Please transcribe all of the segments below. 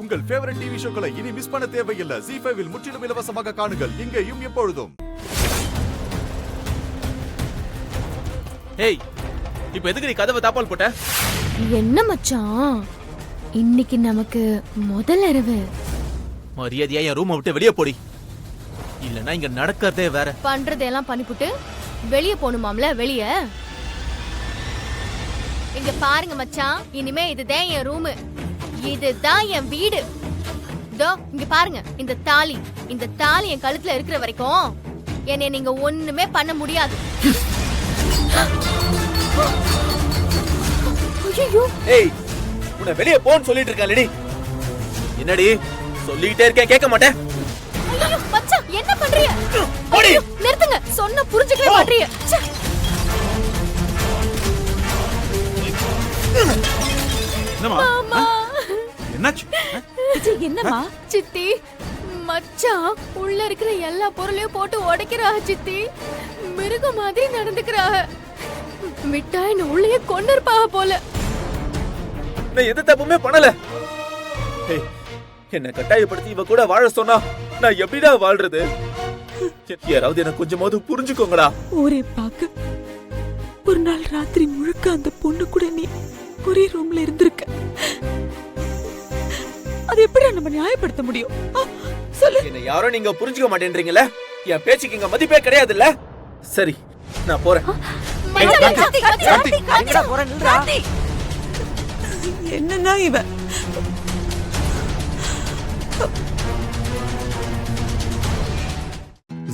உங்கள் favourite TV ஷோக்களை இனி miss பண்ண தேவையில்லை. ZEE5 இல் முற்றிலும் இலவசமாக காணுங்கள். இங்கேயும் எப்பொழுதும். ஏய், இப்போ எதுக்கு நீ கதவை தாப்பால் போட்ட? என்ன மச்சான், இன்னைக்கு நமக்கு முதல் இரவு. மரியாதையா என் ரூமை விட்டு வெளியே போடி, இல்லனா இங்க நடக்கிறதே வேற. பண்றதெல்லாம் பண்ணிப்புட்டு வெளிய போணுமாம்ல. வெளிய இங்க பாருங்க மச்சான், இனிமே இதுதான் என் ரூமு, இதுதான் என் வீடு. இதோ இங்க பாருங்க, இந்த தாலி என் கழுத்துல இருக்கிற வரைக்கும் என்னை நீங்க ஒண்ணுமே பண்ண முடியாது. ஐயோ, ஏய், உன்னை வெளியே போன்னு சொல்லிட்டு இருக்கேன்லடி. என்னடி சொல்லிட்டே இருக்கேன், கேட்க மாட்டேன். ஐயோ மச்சான், என்ன பண்றீங்க? போடி. நிறுத்துங்க, சொன்னா புரிஞ்சுக்கவே மாட்டீங்க. என்னம்மா? என்னாச்சு? என்னம்மா? சித்தி, மச்சான் உள்ள இருக்கிற எல்லா பொருளையும் போட்டு உடைக்கிறாங்க சித்தி. மிருக மாதிரி நடந்துக்கிறாங்க. விட்டா என்ன உள்ளே கொண்டிருப்பாங்க போல. நான் எந்த தப்புமே பண்ணல. ஏய், என்ன கட்டாயப்படுத்தி இவ கூட வாழ சொன்னா நான் எப்படிடா வாழ்றது? யாராவது என்ன கொஞ்சமாவது புரிஞ்சுக்கோங்கடா. ஒரே பாக்க ஒரு நாள் ராத்திரி முழுக்க அந்த பொண்ணு கூட நீ ஒரே ரூம்ல இருந்திருக்க. அது எப்படி நம்ம நியாயப்படுத்த முடியும்? சொல்லு. என்ன யாரோ நீங்க புரிஞ்சுக்க மாட்டேன்றீங்கல்ல? என் பேச்சுக்கு இங்க மதிப்பே கிடையாதுல்ல? சரி, நான் போறேன். என்னன்னா இவன்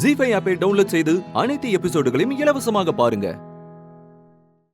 ZEE5 ஆப்பை டவுன்லோட் செய்து அனைத்து எபிசோடுகளையும் இலவசமாக பாருங்க.